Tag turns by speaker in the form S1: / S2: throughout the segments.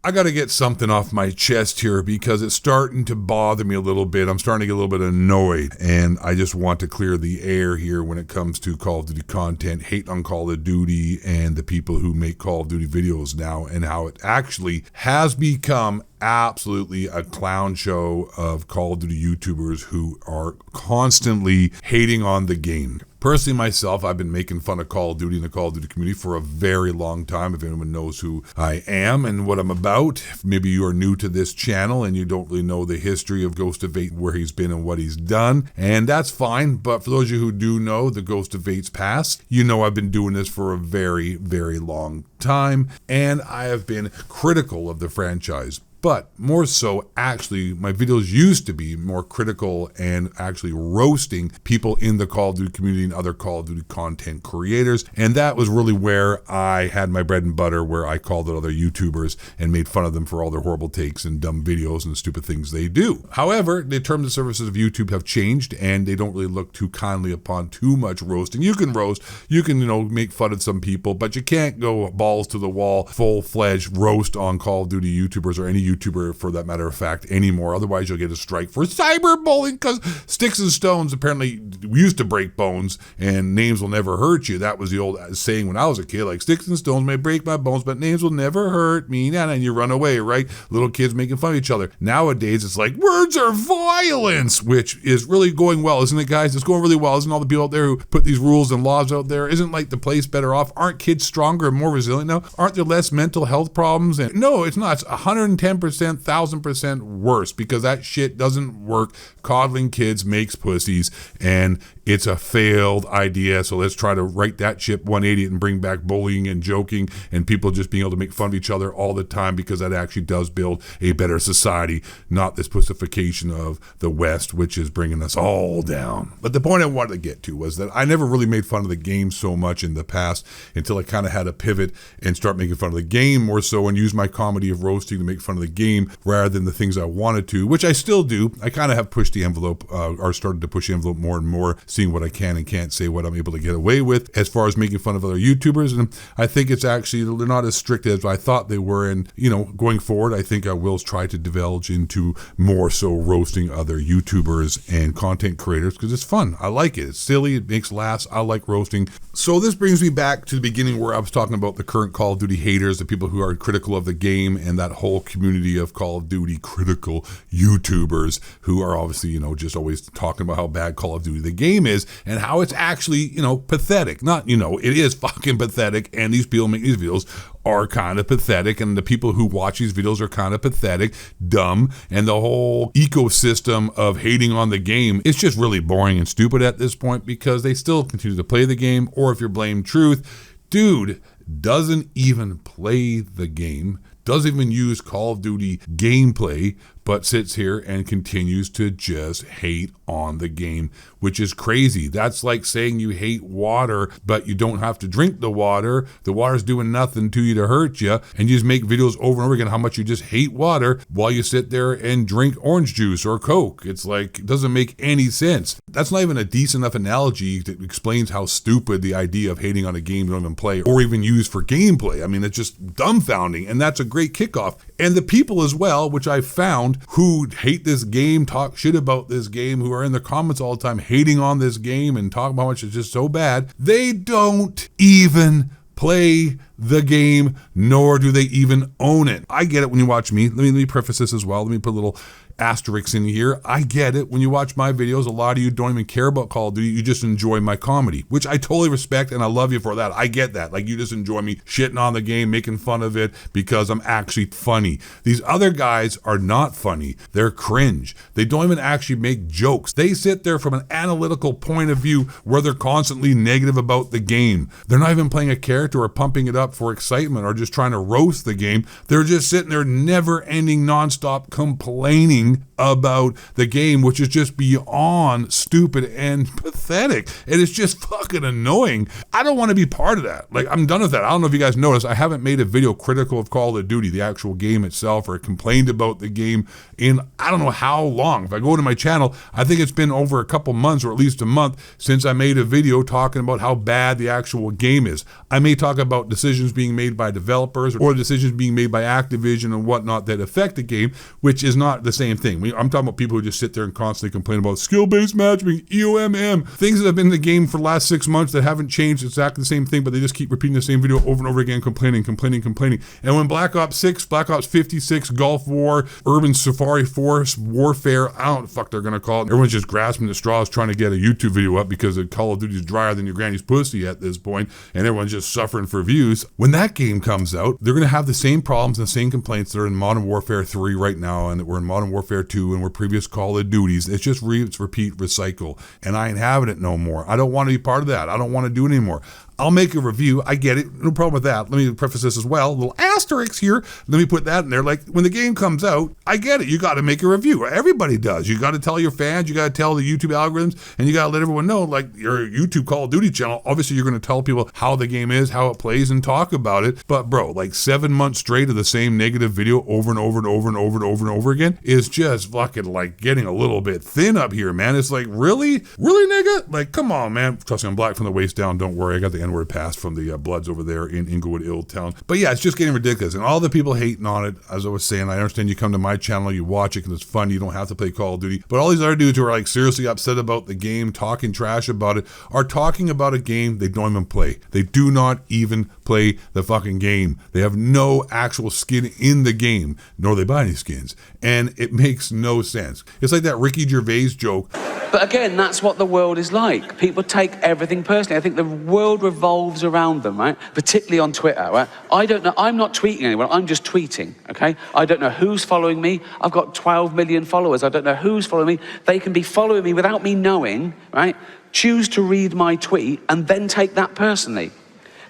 S1: I got to get something off my chest here because it's starting to bother me a little bit. I'm starting to get a little bit annoyed, and I just want to clear the air here when it comes to Call of Duty content, hate on Call of Duty, and the people who make Call of Duty videos now, and how it actually has become absolutely a clown show of Call of Duty YouTubers who are constantly hating on the game. Personally, myself, I've been making fun of Call of Duty and the Call of Duty community for a very long time. If anyone knows who I am and what I'm about, maybe you are new to this channel and you don't really know the history of Ghost of 8, where he's been and what he's done, and that's fine. But for those of you who do know the Ghost of 8's past, you know I've been doing this for a very, very long time, and I have been critical of the franchise. But more so, actually, my videos used to be more critical and actually roasting people in the Call of Duty community and other Call of Duty content creators. And that was really where I had my bread and butter, where I called out other YouTubers and made fun of them for all their horrible takes and dumb videos and stupid things they do. However, the terms and services of YouTube have changed, and they don't really look too kindly upon too much roasting. You can roast, you can, make fun of some people, but you can't go balls to the wall, full-fledged roast on Call of Duty YouTubers or any YouTuber for that matter of fact anymore. Otherwise you'll get a strike for cyberbullying, because sticks and stones apparently used to break bones and names will never hurt you. That was the old saying when I was a kid, like, sticks and stones may break my bones, but names will never hurt me. And you run away, right? Little kids making fun of each other. Nowadays it's like, words are violence, which is really going well, isn't it, guys? It's going really well. Isn't all the people out there who put these rules and laws out there, isn't like the place better off? Aren't kids stronger and more resilient now? Aren't there less mental health problems? And no, it's not. It's 110%, 1000% worse, because that shit doesn't work. Coddling kids makes pussies, and it's a failed idea. So let's try to right that ship 180 and bring back bullying and joking and people just being able to make fun of each other all the time, because that actually does build a better society, not this pussification of the West, which is bringing us all down. But the point I wanted to get to was that I never really made fun of the game so much in the past until I kind of had to pivot and start making fun of the game more so, and use my comedy of roasting to make fun of the game rather than the things I wanted to, which I still do. I kind of have pushed the envelope, or started to push the envelope more and more, seeing what I can and can't say, what I'm able to get away with as far as making fun of other YouTubers. And I think it's actually, they're not as strict as I thought they were. And, going forward, I think I will try to divulge into more so roasting other YouTubers and content creators, because it's fun. I like it. It's silly. It makes laughs. I like roasting. So this brings me back to the beginning where I was talking about the current Call of Duty haters, the people who are critical of the game, and that whole community of Call of Duty critical YouTubers who are obviously, just always talking about how bad Call of Duty the game is and how it's actually, pathetic. Not, it is fucking pathetic, and these people make these videos are kind of pathetic, and the people who watch these videos are kind of pathetic, dumb, and the whole ecosystem of hating on the game is just really boring and stupid at this point, because they still continue to play the game. Or if you're blamed truth, dude doesn't even play the game, doesn't even use Call of Duty gameplay, but sits here and continues to just hate on the game, which is crazy. That's like saying you hate water, but you don't have to drink the water. The water's doing nothing to you to hurt you, and you just make videos over and over again how much you just hate water while you sit there and drink orange juice or Coke. It's like, it doesn't make any sense. That's not even a decent enough analogy that explains how stupid the idea of hating on a game you don't even play or even use for gameplay. I mean, it's just dumbfounding, and that's a great kickoff. And the people as well, which I found, who hate this game, talk shit about this game, who are in the comments all the time hating on this game and talking about how much it's just so bad, they don't even play the game, nor do they even own it. I get it when you watch me. Let me preface this as well. Let me put a little asterisks in here. I get it. When you watch my videos, a lot of you don't even care about Call of Duty. You just enjoy my comedy, which I totally respect, and I love you for that. I get that. Like, you just enjoy me shitting on the game, making fun of it because I'm actually funny. These other guys are not funny. They're cringe. They don't even actually make jokes. They sit there from an analytical point of view where they're constantly negative about the game. They're not even playing a character or pumping it up for excitement or just trying to roast the game. They're just sitting there never-ending, nonstop complaining complaining about the game, which is just beyond stupid and pathetic. It is just fucking annoying. I don't want to be part of that. Like, I'm done with that. I don't know if you guys noticed, I haven't made a video critical of Call of Duty, the actual game itself, or complained about the game in I don't know how long. If I go to my channel, I think it's been over a couple months or at least a month since I made a video talking about how bad the actual game is. I may talk about decisions being made by developers or decisions being made by Activision and whatnot that affect the game, which is not the same thing. I'm talking about people who just sit there and constantly complain about skill-based matchmaking, EOMM, things that have been in the game for the last 6 months that haven't changed, exactly the same thing, but they just keep repeating the same video over and over again, complaining. And when Black Ops 6, Black Ops 56, Gulf War, Urban Safari Force, Warfare, I don't know what the fuck they're gonna call it. Everyone's just grasping the straws trying to get a YouTube video up because the Call of Duty is drier than your granny's pussy at this point, and everyone's just suffering for views. When that game comes out, they're gonna have the same problems and the same complaints that are in Modern Warfare 3 right now, and that were in Modern Warfare 2 and were previous Call of Duties. It's just repeat, recycle, and I ain't having it no more. I don't want to be part of that. I don't want to do it anymore. I'll make a review. I get it. No problem with that. Let me preface this as well. A little asterisk here. Let me put that in there. Like, when the game comes out, I get it. You got to make a review. Everybody does. You got to tell your fans. You got to tell the YouTube algorithms, and you got to let everyone know, like, your YouTube Call of Duty channel, obviously you're going to tell people how the game is, how it plays, and talk about it. But bro, like 7 months straight of the same negative video over and over and over and over and over and over again is just fucking like getting a little bit thin up here, man. It's like, really, nigga? Like, come on, man. Trust me, I'm black from the waist down. Don't worry. I got the N-word pass from the Bloods over there in Inglewood, Illtown. But yeah, it's just getting ridiculous. And all the people hating on it, as I was saying, I understand you come to my channel, you watch it because it's fun. You don't have to play Call of Duty. But all these other dudes who are like seriously upset about the game, talking trash about it, are talking about a game they don't even play. They do not even play the fucking game. They have no actual skin in the game, nor they buy any skins. And it makes no sense. It's like that Ricky Gervais joke.
S2: But again, that's what the world is like. People take everything personally. I think the world revolves around them, right? Particularly on Twitter, right? I don't know, I'm not tweeting anyone, I'm just tweeting, okay? I don't know who's following me. I've got 12 million followers. I don't know who's following me. They can be following me without me knowing, right? Choose to read my tweet and then take that personally.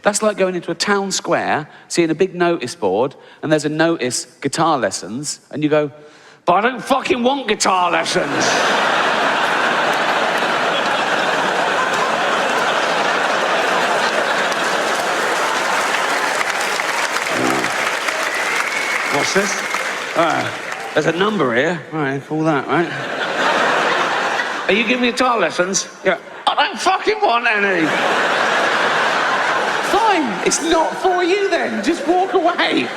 S2: That's like going into a town square, seeing a big notice board, and there's a notice, guitar lessons, and you go, but I don't fucking want guitar lessons. What's this? There's a number here. All right, call that, right? Are you giving me guitar lessons? Yeah. I don't fucking want any. Fine, it's not for you then. Just walk away.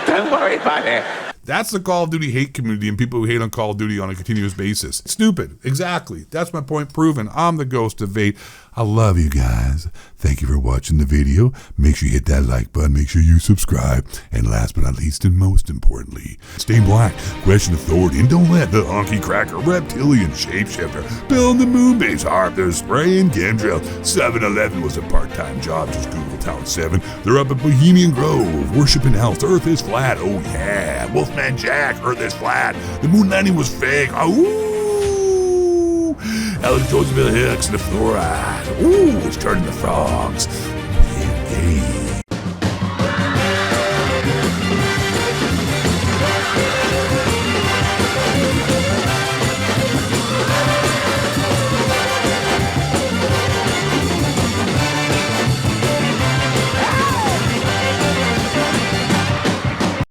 S2: Don't worry about it.
S1: That's the Call of Duty hate community and people who hate on Call of Duty on a continuous basis. Stupid. Exactly. That's my point proven. I'm the Ghost of Vate. I love you guys. Thank you for watching the video. Make sure you hit that like button. Make sure you subscribe. And last but not least and most importantly, stay black, question authority, and don't let the honky cracker reptilian shapeshifter build the moonbase harp. They're spraying Gendrell. 7-Eleven was a part-time job. Just Google Town 7. They're up at Bohemian Grove, worshiping else. Earth is flat. Oh yeah. Wolfman Jack, Earth is flat. The moon landing was fake. Oh, Alex Josephine Hicks and the fluoride. Ooh, it's turning the frogs. Yeah,